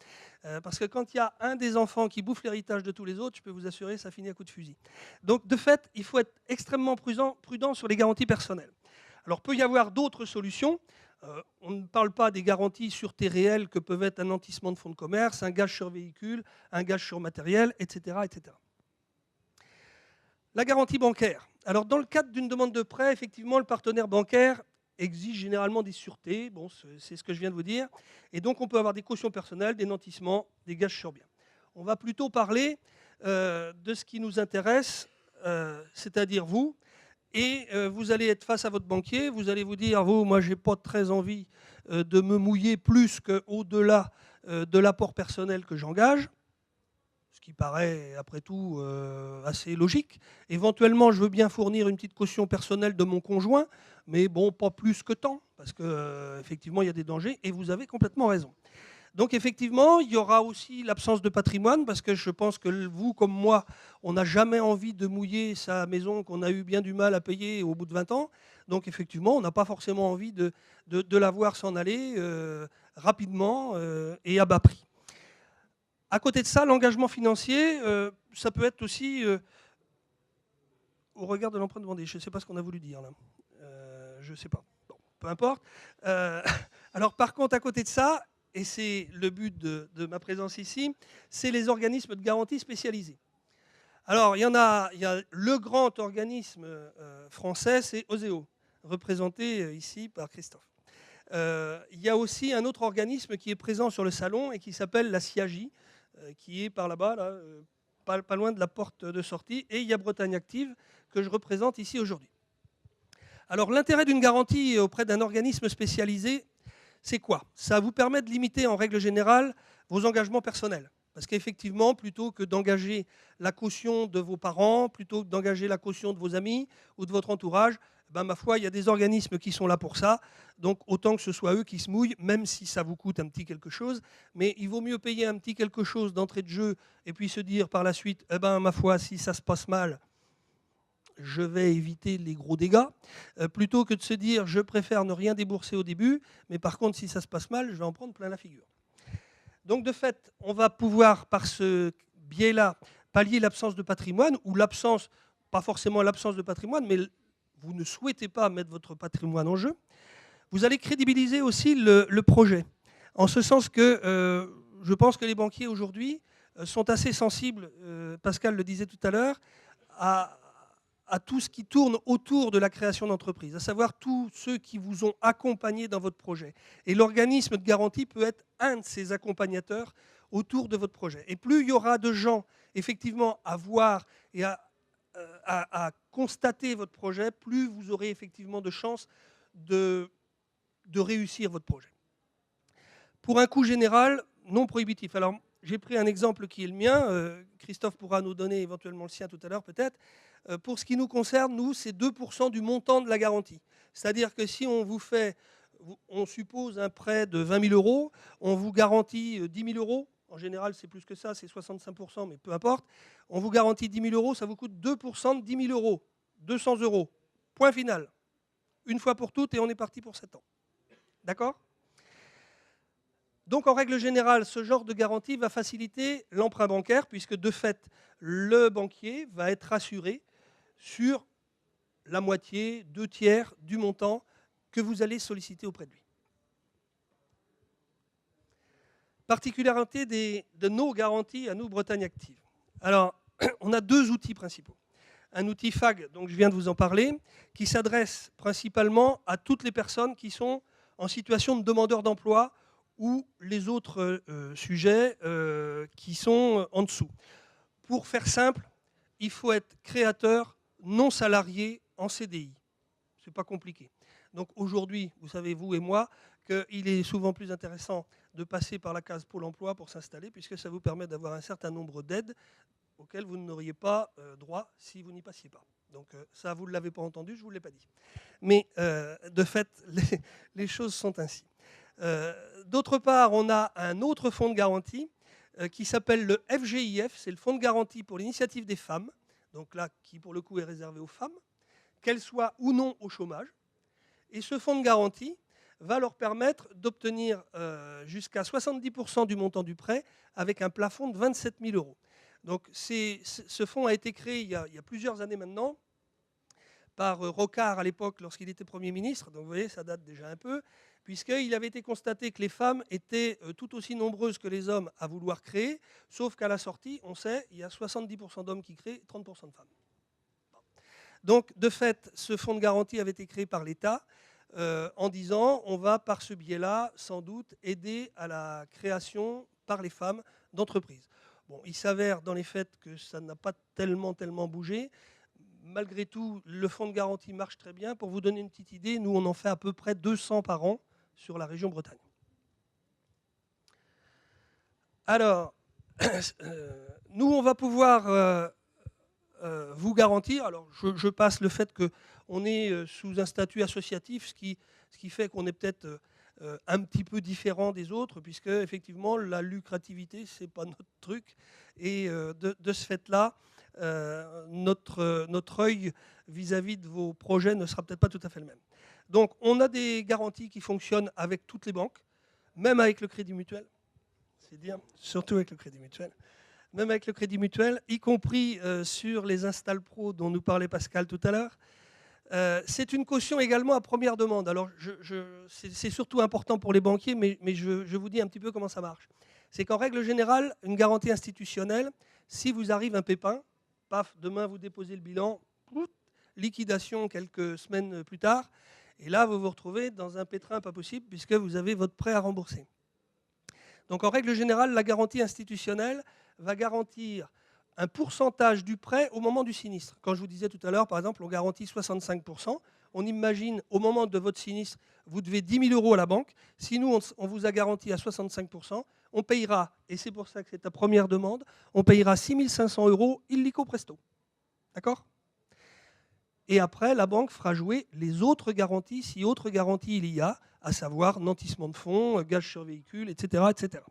Parce que quand il y a un des enfants qui bouffe l'héritage de tous les autres, je peux vous assurer, ça finit à coup de fusil. Donc de fait, il faut être extrêmement prudent sur les garanties personnelles. Alors peut y avoir d'autres solutions. On ne parle pas des garanties sûreté réelle que peuvent être un nantissement de fonds de commerce, un gage sur véhicule, un gage sur matériel, etc., etc. La garantie bancaire. Alors, dans le cadre d'une demande de prêt, effectivement, le partenaire bancaire exige généralement des sûretés. Bon, c'est ce que je viens de vous dire. Et donc, on peut avoir des cautions personnelles, des nantissements, des gages sur biens. On va plutôt parler de ce qui nous intéresse, c'est-à-dire vous. Et vous allez être face à votre banquier. Vous allez vous dire, vous, moi, je n'ai pas très envie de me mouiller plus qu'au-delà de l'apport personnel que j'engage. Ce qui paraît, après tout, assez logique. Éventuellement, je veux bien fournir une petite caution personnelle de mon conjoint, mais bon, pas plus que tant, parce qu'effectivement, il y a des dangers, et vous avez complètement raison. Donc, effectivement, il y aura aussi l'absence de patrimoine, parce que je pense que vous, comme moi, on n'a jamais envie de mouiller sa maison qu'on a eu bien du mal à payer au bout de 20 ans. Donc, effectivement, on n'a pas forcément envie de la voir s'en aller rapidement et à bas prix. À côté de ça, l'engagement financier, ça peut être aussi au regard de l'empreinte vendée. Je ne sais pas ce qu'on a voulu dire là. Je ne sais pas. Bon, peu importe. Alors par contre, à côté de ça, et c'est le but de ma présence ici, c'est les organismes de garantie spécialisés. Alors il y a le grand organisme français, c'est OSEO, représenté ici par Christophe. Il y a aussi un autre organisme qui est présent sur le salon et qui s'appelle la CIAGI, qui est par là-bas, là, pas loin de la porte de sortie, et il y a Bretagne Active, que je représente ici aujourd'hui. Alors l'intérêt d'une garantie auprès d'un organisme spécialisé, c'est quoi? Ça vous permet de limiter en règle générale vos engagements personnels. Parce qu'effectivement, plutôt que d'engager la caution de vos parents, plutôt que d'engager la caution de vos amis ou de votre entourage, ben, ma foi, il y a des organismes qui sont là pour ça. Donc autant que ce soit eux qui se mouillent, même si ça vous coûte un petit quelque chose. Mais il vaut mieux payer un petit quelque chose d'entrée de jeu et puis se dire par la suite, eh ben, ma foi, si ça se passe mal, je vais éviter les gros dégâts, plutôt que de se dire, je préfère ne rien débourser au début, mais par contre, si ça se passe mal, je vais en prendre plein la figure. Donc de fait, on va pouvoir, par ce biais-là, pallier l'absence de patrimoine, ou l'absence, pas forcément l'absence de patrimoine, mais vous ne souhaitez pas mettre votre patrimoine en jeu. Vous allez crédibiliser aussi le projet, en ce sens que je pense que les banquiers aujourd'hui sont assez sensibles, Pascal le disait tout à l'heure, à tout ce qui tourne autour de la création d'entreprise, à savoir tous ceux qui vous ont accompagné dans votre projet. Et l'organisme de garantie peut être un de ces accompagnateurs autour de votre projet. Et plus il y aura de gens, effectivement, à voir et à constater votre projet, plus vous aurez effectivement de chances de réussir votre projet. Pour un coût général, non prohibitif. Alors, j'ai pris un exemple qui est le mien. Christophe pourra nous donner éventuellement le sien tout à l'heure, peut-être. Pour ce qui nous concerne, nous, c'est 2% du montant de la garantie. C'est-à-dire que si on vous fait on suppose un prêt de 20 000 euros, on vous garantit 10 000 euros. En général, c'est plus que ça, c'est 65%, mais peu importe. On vous garantit 10 000 euros, ça vous coûte 2% de 10 000 euros, 200 euros. Point final. Une fois pour toutes, et on est parti pour 7 ans. D'accord ? Donc, en règle générale, ce genre de garantie va faciliter l'emprunt bancaire, puisque de fait, le banquier va être rassuré sur la moitié, 2/3 du montant que vous allez solliciter auprès de lui. Particularité de nos garanties à nous, Bretagne Active. Alors, on a 2 outils principaux. Un outil FAG, donc je viens de vous en parler, qui s'adresse principalement à toutes les personnes qui sont en situation de demandeur d'emploi ou les autres sujets qui sont en dessous. Pour faire simple, il faut être créateur non salarié en CDI. Ce n'est pas compliqué. Donc aujourd'hui, vous savez, vous et moi, qu'il est souvent plus intéressant de passer par la case Pôle emploi pour s'installer, puisque ça vous permet d'avoir un certain nombre d'aides auxquelles vous n'auriez pas droit si vous n'y passiez pas. Donc ça, vous ne l'avez pas entendu, je ne vous l'ai pas dit. Mais de fait, les choses sont ainsi. D'autre part, on a un autre fonds de garantie qui s'appelle le FGIF, c'est le fonds de garantie pour l'initiative des femmes, donc là, qui pour le coup est réservé aux femmes, qu'elles soient ou non au chômage. Et ce fonds de garantie va leur permettre d'obtenir jusqu'à 70% du montant du prêt avec un plafond de 27 000 euros. Donc ce fonds a été créé il y a plusieurs années maintenant par Rocard à l'époque lorsqu'il était Premier ministre. Donc vous voyez, ça date déjà un peu, puisqu'il avait été constaté que les femmes étaient tout aussi nombreuses que les hommes à vouloir créer, sauf qu'à la sortie, on sait, il y a 70% d'hommes qui créent et 30% de femmes. Donc de fait, ce fonds de garantie avait été créé par l'État en disant on va par ce biais-là sans doute aider à la création par les femmes d'entreprises. Bon, il s'avère dans les faits que ça n'a pas tellement bougé. Malgré tout, le fonds de garantie marche très bien. Pour vous donner une petite idée, nous, on en fait à peu près 200 par an sur la région Bretagne. Alors, nous, on va pouvoir vous garantir, alors je passe le fait qu'on est sous un statut associatif, ce qui fait qu'on est peut-être un petit peu différent des autres, puisque effectivement la lucrativité, ce n'est pas notre truc. Et de ce fait-là, notre œil vis-à-vis de vos projets ne sera peut-être pas tout à fait le même. Donc on a des garanties qui fonctionnent avec toutes les banques, même avec le Crédit Mutuel, c'est dire, surtout avec le Crédit Mutuel. Même avec le Crédit Mutuel, y compris sur les Install Pro dont nous parlait Pascal tout à l'heure. C'est une caution également à première demande. Alors, c'est surtout important pour les banquiers, mais je vous dis un petit peu comment ça marche. C'est qu'en règle générale, une garantie institutionnelle, si vous arrive un pépin, paf, demain vous déposez le bilan, liquidation quelques semaines plus tard, et là vous vous retrouvez dans un pétrin pas possible puisque vous avez votre prêt à rembourser. Donc en règle générale, la garantie institutionnelle va garantir un pourcentage du prêt au moment du sinistre. Quand je vous disais tout à l'heure, par exemple, on garantit 65%. On imagine, au moment de votre sinistre, vous devez 10 000 euros à la banque. Si nous, on vous a garanti à 65%, on payera, et c'est pour ça que c'est ta première demande, on payera 6 500 euros illico presto. D'accord ? Et après, la banque fera jouer les autres garanties, si autres garanties il y a, à savoir nantissement de fonds, gage sur véhicule, etc. etc.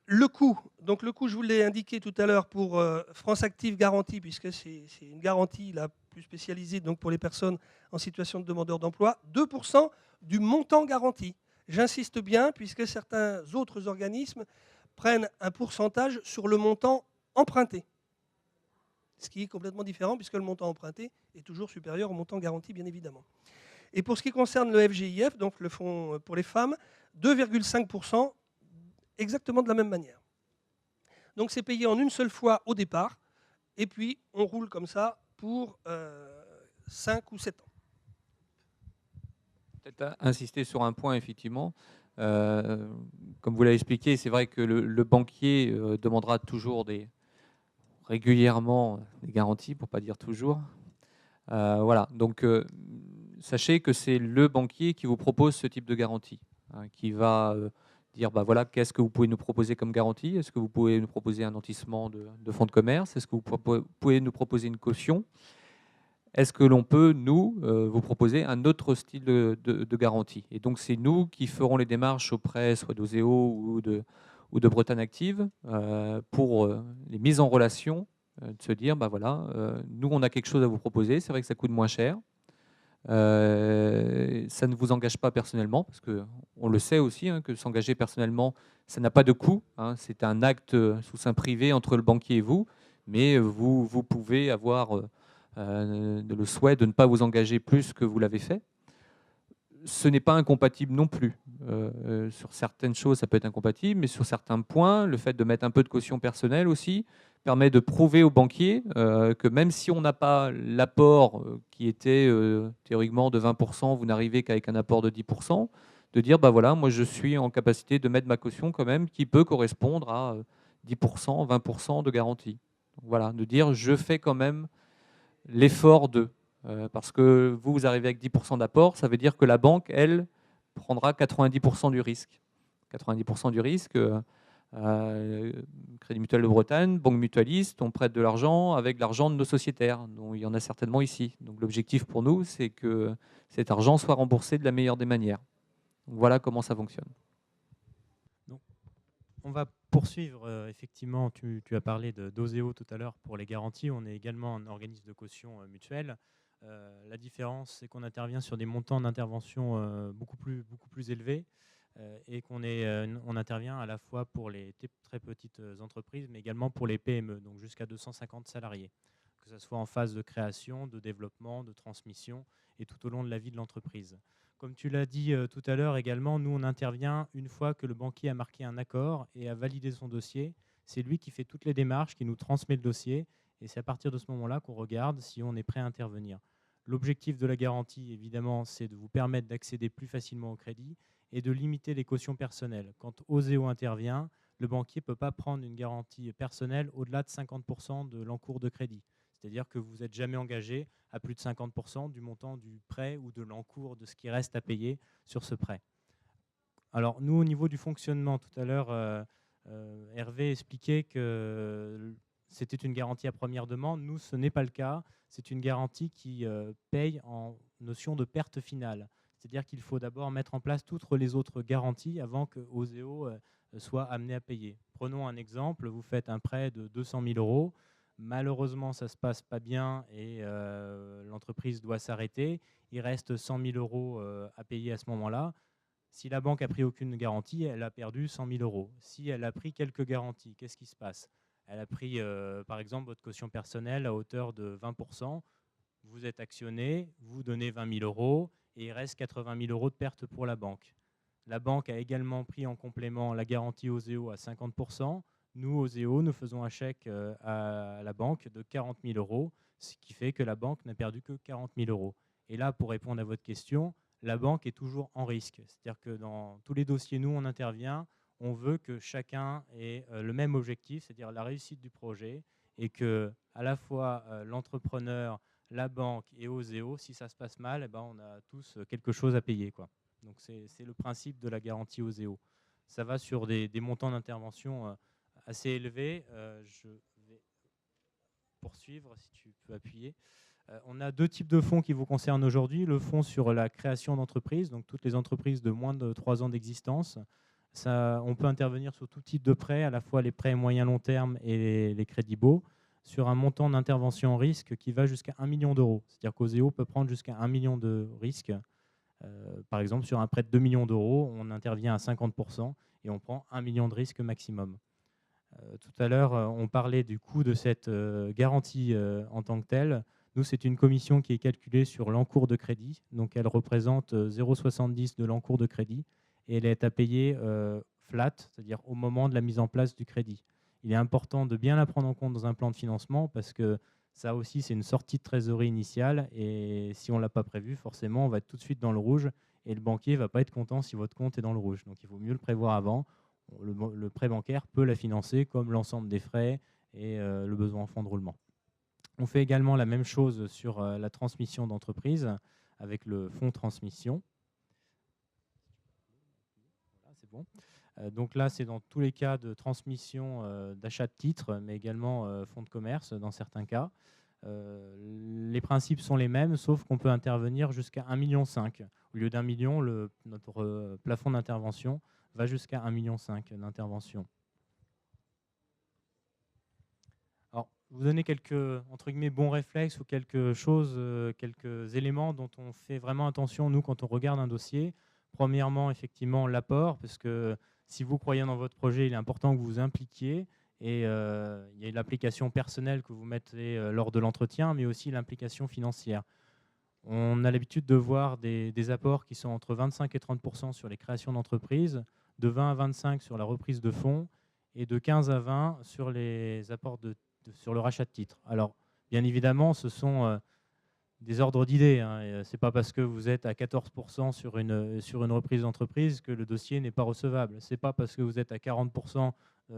Le coût, donc le coût, je vous l'ai indiqué tout à l'heure pour France Active Garantie, puisque c'est une garantie la plus spécialisée donc pour les personnes en situation de demandeur d'emploi, 2% du montant garanti. J'insiste bien, puisque certains autres organismes prennent un pourcentage sur le montant emprunté. Ce qui est complètement différent, puisque le montant emprunté est toujours supérieur au montant garanti, bien évidemment. Et pour ce qui concerne le FGIF, donc le fonds pour les femmes, 2,5%, exactement de la même manière. Donc c'est payé en une seule fois au départ, et puis on roule comme ça pour 5 ou 7 ans. Peut-être insister sur un point, effectivement. Comme vous l'avez expliqué, c'est vrai que le banquier demandera toujours régulièrement des garanties, pour ne pas dire toujours. Voilà, donc sachez que c'est le banquier qui vous propose ce type de garantie, hein, qui va dire bah voilà, qu'est-ce que vous pouvez nous proposer comme garantie? Est-ce que vous pouvez nous proposer un nantissement de fonds de commerce? Est-ce que vous pouvez nous proposer une caution? est-ce que l'on peut, nous, vous proposer un autre style de garantie? Et donc, c'est nous qui ferons les démarches auprès soit d'Oseo ou de Bretagne Active pour les mises en relation, de se dire, bah voilà, nous, on a quelque chose à vous proposer, c'est vrai que ça coûte moins cher. Ça ne vous engage pas personnellement, parce qu'on le sait aussi, hein, que s'engager personnellement, ça n'a pas de coût. Hein, c'est un acte sous seing privé entre le banquier et vous, mais vous pouvez avoir le souhait de ne pas vous engager plus que vous l'avez fait. Ce n'est pas incompatible non plus. Sur certaines choses, ça peut être incompatible, mais sur certains points, le fait de mettre un peu de caution personnelle aussi permet de prouver au banquier que même si on n'a pas l'apport qui était théoriquement de 20%, vous n'arrivez qu'avec un apport de 10%, de dire, bah voilà, moi je suis en capacité de mettre ma caution quand même qui peut correspondre à 10%, 20% de garantie. Donc voilà, de dire, je fais quand même l'effort de. Parce que vous arrivez avec 10% d'apport, ça veut dire que la banque, elle, prendra 90% du risque. 90% du risque, Crédit Mutuel de Bretagne, Banque Mutualiste, on prête de l'argent avec l'argent de nos sociétaires, dont il y en a certainement ici. Donc l'objectif pour nous, c'est que cet argent soit remboursé de la meilleure des manières. Donc, voilà comment ça fonctionne. Donc, on va poursuivre. Effectivement, tu as parlé d'Oseo tout à l'heure pour les garanties. On est également un organisme de caution mutuelle. La différence, c'est qu'on intervient sur des montants d'intervention beaucoup plus élevés et on intervient à la fois pour les très petites entreprises, mais également pour les PME, donc jusqu'à 250 salariés, que ce soit en phase de création, de développement, de transmission et tout au long de la vie de l'entreprise. Comme tu l'as dit tout à l'heure également, nous on intervient une fois que le banquier a marqué un accord et a validé son dossier. C'est lui qui fait toutes les démarches, qui nous transmet le dossier et c'est à partir de ce moment-là qu'on regarde si on est prêt à intervenir. L'objectif de la garantie, évidemment, c'est de vous permettre d'accéder plus facilement au crédit et de limiter les cautions personnelles. Quand Oseo intervient, le banquier ne peut pas prendre une garantie personnelle au-delà de 50% de l'encours de crédit. C'est-à-dire que vous n'êtes jamais engagé à plus de 50% du montant du prêt ou de l'encours de ce qui reste à payer sur ce prêt. Alors nous, au niveau du fonctionnement, tout à l'heure, Hervé expliquait que c'était une garantie à première demande. Nous, ce n'est pas le cas. C'est une garantie qui paye en notion de perte finale. C'est-à-dire qu'il faut d'abord mettre en place toutes les autres garanties avant que Oseo soit amené à payer. Prenons un exemple, vous faites un prêt de 200 000 €. Malheureusement, ça ne se passe pas bien et l'entreprise doit s'arrêter. Il reste 100 000 € à payer à ce moment-là. Si la banque n'a pris aucune garantie, elle a perdu 100 000 €. Si elle a pris quelques garanties, qu'est-ce qui se passe? Elle a pris, par exemple, votre caution personnelle à hauteur de 20%. Vous êtes actionné, vous donnez 20 000 € et il reste 80 000 € de perte pour la banque. La banque a également pris en complément la garantie Oseo à 50%. Nous, Oseo, nous faisons un chèque à la banque de 40 000 €, ce qui fait que la banque n'a perdu que 40 000 €. Et là, pour répondre à votre question, la banque est toujours en risque. C'est-à-dire que dans tous les dossiers, nous, on intervient, on veut que chacun ait le même objectif, c'est-à-dire la réussite du projet, et que à la fois l'entrepreneur, la banque et Oseo, si ça se passe mal, eh ben, on a tous quelque chose à payer, quoi. Donc c'est le principe de la garantie Oseo. Ça va sur des montants d'intervention assez élevés. Je vais poursuivre, si tu peux appuyer. On a deux types de fonds qui vous concernent aujourd'hui. Le fonds sur la création d'entreprises, donc toutes les entreprises de moins de 3 ans d'existence. On peut intervenir sur tout type de prêts, à la fois les prêts moyen long terme et les crédits baux, sur un montant d'intervention en risque qui va jusqu'à 1 million d'euros. C'est-à-dire qu'Oseo peut prendre jusqu'à 1 million de risques. Par exemple, sur un prêt de 2 millions d'euros, on intervient à 50% et on prend 1 million de risques maximum. Tout à l'heure, on parlait du coût de cette garantie en tant que telle. Nous, c'est une commission qui est calculée sur l'encours de crédit. Donc, elle représente 0,70 de l'encours de crédit et elle est à payer flat, c'est-à-dire au moment de la mise en place du crédit. Il est important de bien la prendre en compte dans un plan de financement parce que ça aussi, c'est une sortie de trésorerie initiale et si on ne l'a pas prévu, forcément, on va être tout de suite dans le rouge et le banquier ne va pas être content si votre compte est dans le rouge. Donc, il vaut mieux le prévoir avant. Le prêt bancaire peut la financer comme l'ensemble des frais et le besoin en fonds de roulement. On fait également la même chose sur la transmission d'entreprise avec le fonds transmission. Voilà, c'est bon. Donc là, c'est dans tous les cas de transmission d'achat de titres, mais également fonds de commerce dans certains cas. Les principes sont les mêmes, sauf qu'on peut intervenir jusqu'à 1,5 million. Au lieu d'1 million, notre plafond d'intervention va jusqu'à 1,5 million d'intervention. Alors, vous donner quelques entre guillemets, bons réflexes ou quelque chose, quelques éléments dont on fait vraiment attention, nous, quand on regarde un dossier. Premièrement, effectivement, l'apport, parce que si vous croyez dans votre projet, il est important que vous vous impliquiez. Et il y a l'implication personnelle que vous mettez lors de l'entretien, mais aussi l'implication financière. On a l'habitude de voir des apports qui sont entre 25 et 30% sur les créations d'entreprises, de 20 à 25 sur la reprise de fonds et de 15 à 20 sur les apports sur le rachat de titres. Alors, bien évidemment, ce sont des ordres d'idées. Ce n'est pas parce que vous êtes à 14% sur une reprise d'entreprise que le dossier n'est pas recevable. Ce n'est pas parce que vous êtes à 40%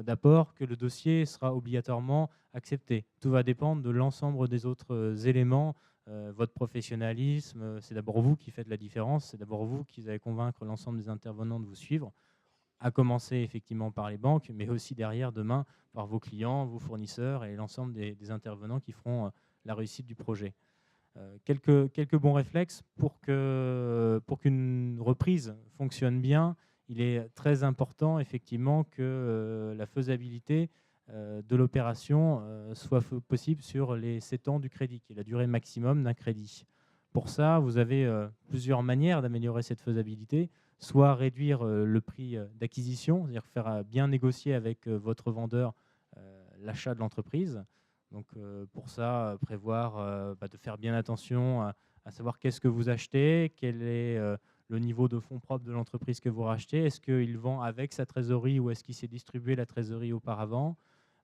d'apport que le dossier sera obligatoirement accepté. Tout va dépendre de l'ensemble des autres éléments. Votre professionnalisme, c'est d'abord vous qui faites la différence, c'est d'abord vous qui allez convaincre l'ensemble des intervenants de vous suivre, à commencer effectivement par les banques, mais aussi derrière, demain, par vos clients, vos fournisseurs et l'ensemble des intervenants qui feront la réussite du projet. Quelques bons réflexes pour qu'une reprise fonctionne bien. Il est très important effectivement que la faisabilité de l'opération soit possible sur les 7 ans du crédit, qui est la durée maximum d'un crédit. Pour ça, vous avez plusieurs manières d'améliorer cette faisabilité. Soit réduire le prix d'acquisition, c'est-à-dire faire bien négocier avec votre vendeur l'achat de l'entreprise. Donc pour ça, prévoir de faire bien attention à savoir qu'est-ce que vous achetez, quel est le niveau de fonds propres de l'entreprise que vous rachetez, est-ce qu'il vend avec sa trésorerie ou est-ce qu'il s'est distribué la trésorerie auparavant,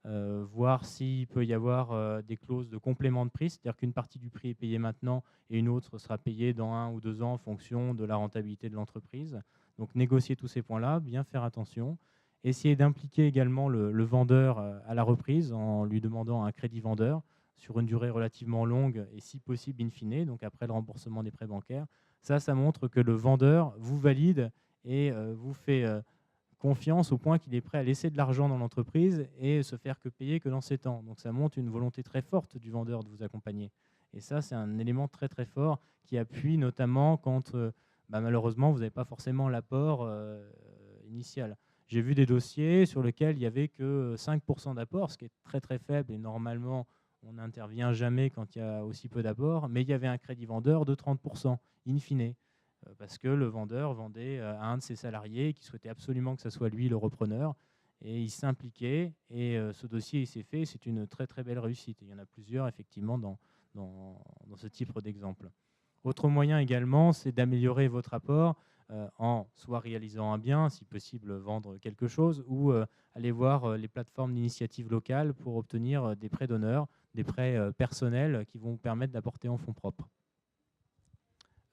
voir s'il peut y avoir des clauses de complément de prix, c'est-à-dire qu'une partie du prix est payée maintenant et une autre sera payée dans 1 ou 2 ans en fonction de la rentabilité de l'entreprise. Donc négocier tous ces points-là, bien faire attention. Essayer d'impliquer également le vendeur à la reprise en lui demandant un crédit vendeur sur une durée relativement longue et si possible in fine, donc après le remboursement des prêts bancaires. Ça montre que le vendeur vous valide et vous fait confiance au point qu'il est prêt à laisser de l'argent dans l'entreprise et se faire que payer que dans 7 ans. Donc ça montre une volonté très forte du vendeur de vous accompagner. Et ça, c'est un élément très très fort qui appuie notamment quand malheureusement vous n'avez pas forcément l'apport initial. J'ai vu des dossiers sur lesquels il n'y avait que 5% d'apport, ce qui est très très faible et normalement on n'intervient jamais quand il y a aussi peu d'apport, mais il y avait un crédit vendeur de 30% in fine, parce que le vendeur vendait à un de ses salariés qui souhaitait absolument que ce soit lui le repreneur, et il s'impliquait, et ce dossier il s'est fait, c'est une très très belle réussite. Et il y en a plusieurs effectivement dans ce type d'exemple. Autre moyen également, c'est d'améliorer votre apport en soit réalisant un bien, si possible vendre quelque chose, ou aller voir les plateformes d'initiatives locales pour obtenir des prêts d'honneur, des prêts personnels qui vont vous permettre d'apporter en fonds propres.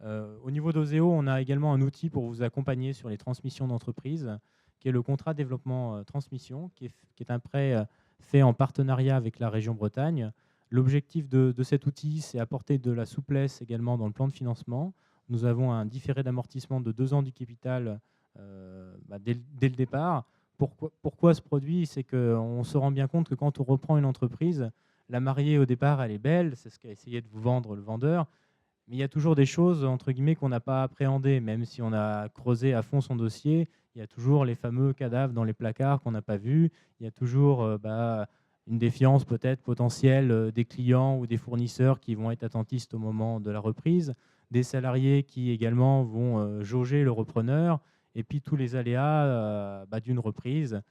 Au niveau d'Oseo, on a également un outil pour vous accompagner sur les transmissions d'entreprise, qui est le contrat développement transmission, qui est un prêt fait en partenariat avec la région Bretagne. L'objectif de cet outil, c'est apporter de la souplesse également dans le plan de financement. Nous avons un différé d'amortissement de 2 ans du capital dès le départ. Pourquoi ce produit? C'est qu'on se rend bien compte que quand on reprend une entreprise, la mariée au départ, elle est belle, c'est ce qu'a essayé de vous vendre le vendeur, mais il y a toujours des choses, entre guillemets, qu'on n'a pas appréhendées. Même si on a creusé à fond son dossier, il y a toujours les fameux cadavres dans les placards qu'on n'a pas vus. Il y a toujours une défiance peut-être potentielle des clients ou des fournisseurs qui vont être attentistes au moment de la reprise, des salariés qui également vont jauger le repreneur, et puis tous les aléas d'une reprise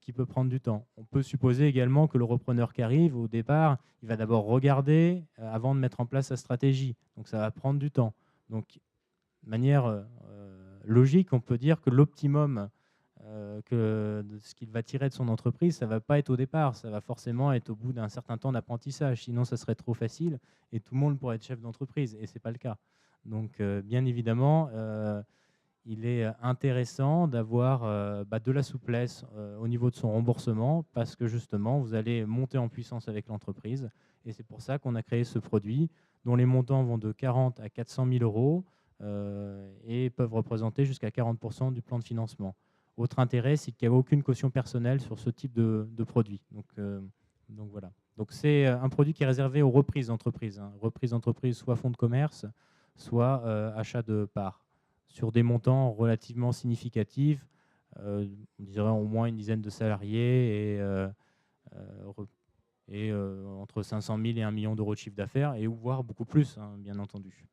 qui peut prendre du temps. On peut supposer également que le repreneur qui arrive, au départ, il va d'abord regarder avant de mettre en place sa stratégie. Donc ça va prendre du temps. Donc, de manière logique, on peut dire que l'optimum de ce qu'il va tirer de son entreprise, ça ne va pas être au départ, ça va forcément être au bout d'un certain temps d'apprentissage. Sinon, ça serait trop facile et tout le monde pourrait être chef d'entreprise, et ce n'est pas le cas. Donc, bien évidemment, il est intéressant d'avoir de la souplesse au niveau de son remboursement, parce que justement, vous allez monter en puissance avec l'entreprise. Et c'est pour ça qu'on a créé ce produit, dont les montants vont de 40 à 400 000 euros et peuvent représenter jusqu'à 40% du plan de financement. Autre intérêt, c'est qu'il n'y a aucune caution personnelle sur ce type de produit. Donc, Donc voilà. Donc c'est un produit qui est réservé aux reprises d'entreprise. Reprises d'entreprise, soit fonds de commerce, soit achat de parts, sur des montants relativement significatifs. On dirait au moins une dizaine de salariés et entre 500 000 et 1 million d'euros de chiffre d'affaires, et voire beaucoup plus, bien entendu.